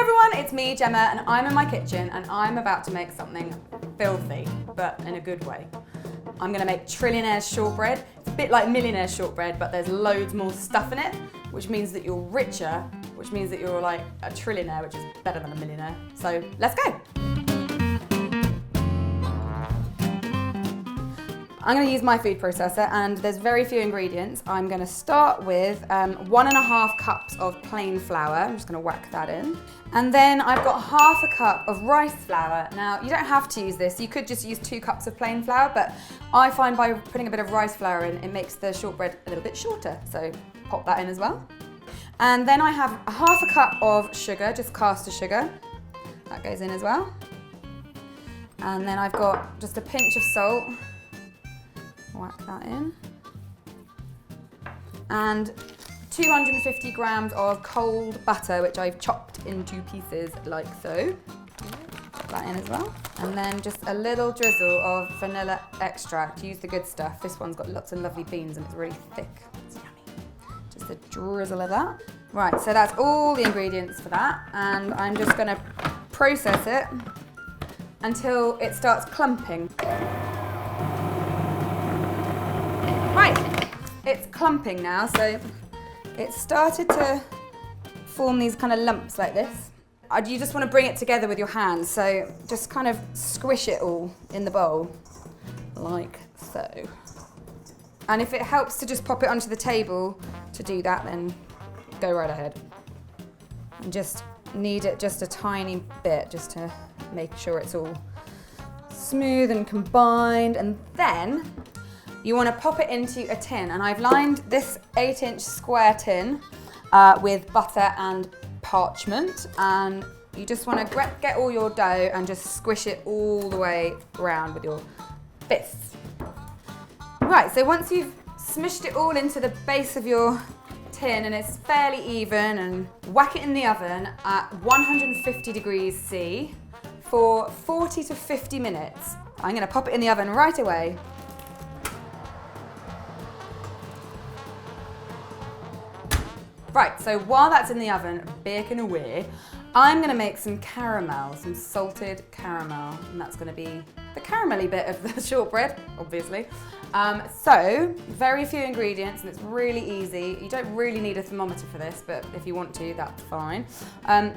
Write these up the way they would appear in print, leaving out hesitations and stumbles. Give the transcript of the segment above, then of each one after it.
everyone, it's me, Gemma, and I'm in my kitchen and I'm about to make something filthy, but in a good way. I'm gonna make Trillionaires Shortbread. It's a bit like Millionaires Shortbread, but there's loads more stuff in it, which means that you're richer, which means that you're like a trillionaire, which is better than a millionaire. So let's go. I'm going to use my food processor and there's very few ingredients. I'm going to start with 1.5 cups of plain flour. I'm just going to whack that in. And then I've got half a cup of rice flour. Now, you don't have to use this. You could just use 2 cups of plain flour, but I find by putting a bit of rice flour in, it makes the shortbread a little bit shorter. So pop that in as well. And then I have half a cup of sugar, just caster sugar. That goes in as well. And then I've got just a pinch of salt. Whack that in. And 250 grams of cold butter, which I've chopped into pieces like so. Put that in as well. And then just a little drizzle of vanilla extract. Use the good stuff. This one's got lots of lovely beans and it's really thick. It's yummy. Just a drizzle of that. Right, so that's all the ingredients for that. And I'm just gonna process it until it starts clumping. Right, it's clumping now, so it's started to form these kind of lumps like this. You just want to bring it together with your hands, so just kind of squish it all in the bowl, like so. And if it helps to just pop it onto the table to do that, then go right ahead. And just knead it just a tiny bit, just to make sure it's all smooth and combined, and then you want to pop it into a tin, and I've lined this 8-inch square tin with butter and parchment, and you just want to get all your dough and just squish it all the way around with your fists. Right, so once you've smushed it all into the base of your tin and it's fairly even, and whack it in the oven at 150 degrees C for 40 to 50 minutes. I'm going to pop it in the oven right away. Right, so while that's in the oven, baking away, I'm gonna make some caramel, some salted caramel, and that's gonna be the caramelly bit of the shortbread, obviously. So, very few ingredients, and it's really easy. You don't really need a thermometer for this, but if you want to, that's fine.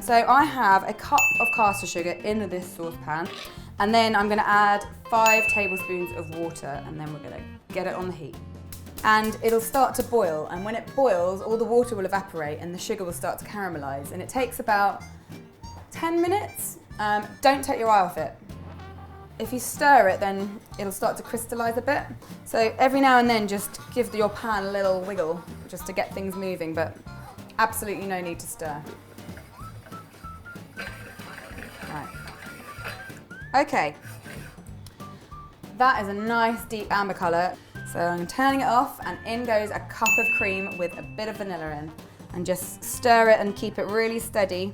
So I have a cup of caster sugar in this saucepan, and then I'm gonna add 5 tablespoons of water, and then we're gonna get it on the heat. And it'll start to boil, and when it boils, all the water will evaporate and the sugar will start to caramelize, and it takes about 10 minutes. Don't take your eye off it. If you stir it, then it'll start to crystallize a bit. So every now and then, just give your pan a little wiggle just to get things moving, but absolutely no need to stir. Right. Okay. That is a nice deep amber color. So I'm turning it off, and in goes a cup of cream with a bit of vanilla in. And just stir it and keep it really steady.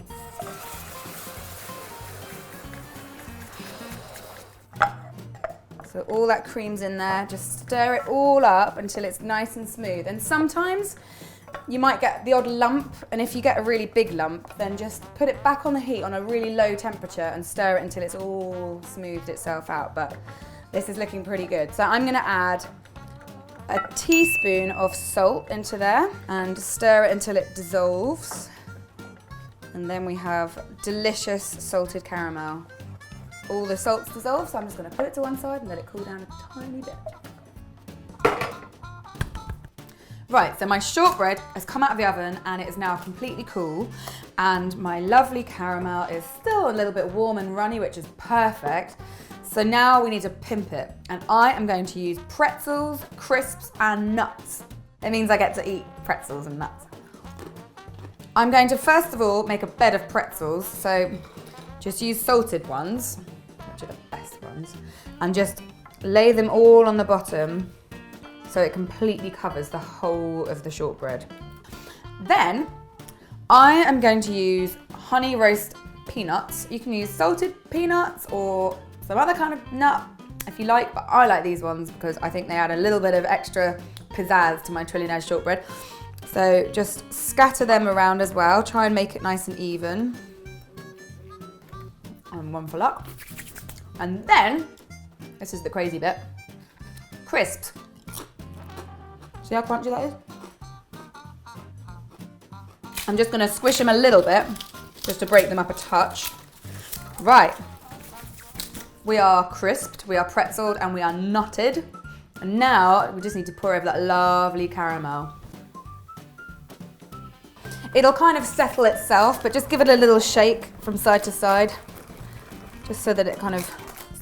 So all that cream's in there, just stir it all up until it's nice and smooth. And sometimes you might get the odd lump, and if you get a really big lump, then just put it back on the heat on a really low temperature and stir it until it's all smoothed itself out. But this is looking pretty good. So I'm gonna add a teaspoon of salt into there and stir it until it dissolves. And then we have delicious salted caramel. All the salt's dissolved, so I'm just going to put it to one side and let it cool down a tiny bit. Right, so my shortbread has come out of the oven and it is now completely cool, and my lovely caramel is still a little bit warm and runny, which is perfect. So now we need to pimp it, and I am going to use pretzels, crisps, and nuts. It means I get to eat pretzels and nuts. I'm going to first of all make a bed of pretzels, so just use salted ones, which are the best ones, and just lay them all on the bottom so it completely covers the whole of the shortbread. Then I am going to use honey roast peanuts. You can use salted peanuts or some other kind of nut if you like, but I like these ones because I think they add a little bit of extra pizzazz to my Trillionaires shortbread. So just scatter them around as well. Try and make it nice and even. and one for luck. And then, this is the crazy bit, crisps. See how crunchy that is? I'm just gonna squish them a little bit, just to break them up a touch. Right, we are crisped, we are pretzeled, and we are nutted. And now, we just need to pour over that lovely caramel. It'll kind of settle itself, but just give it a little shake from side to side, just so that it kind of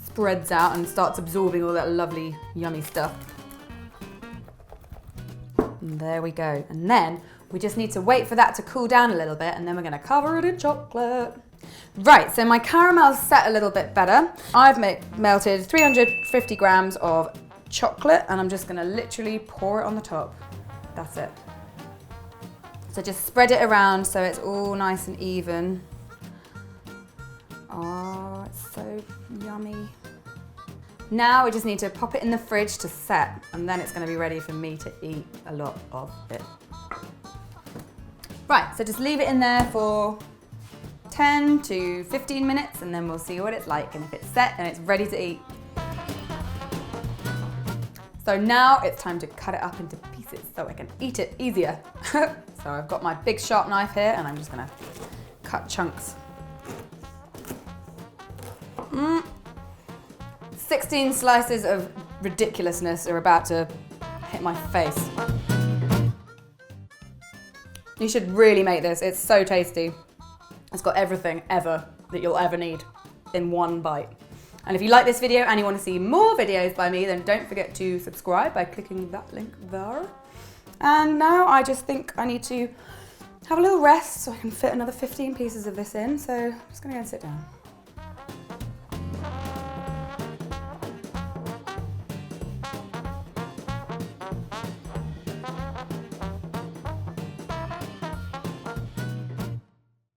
spreads out and starts absorbing all that lovely, yummy stuff. And there we go. And then we just need to wait for that to cool down a little bit, and then we're gonna cover it in chocolate. Right, so my caramel's set a little bit better. I've melted 350 grams of chocolate, and I'm just gonna literally pour it on the top. That's it. So just spread it around so it's all nice and even. Oh, it's so yummy. Now we just need to pop it in the fridge to set, and then it's gonna be ready for me to eat a lot of it. Right, so just leave it in there for 10 to 15 minutes, and then we'll see what it's like and if it's set and it's ready to eat. So now it's time to cut it up into pieces so I can eat it easier. So I've got my big sharp knife here, and I'm just gonna cut chunks. 16 slices of ridiculousness are about to hit my face. You should really make this, it's so tasty. It's got everything ever that you'll ever need in one bite. And if you like this video and you want to see more videos by me, then don't forget to subscribe by clicking that link there. And now I just think I need to have a little rest so I can fit another 15 pieces of this in. So I'm just gonna go and sit down.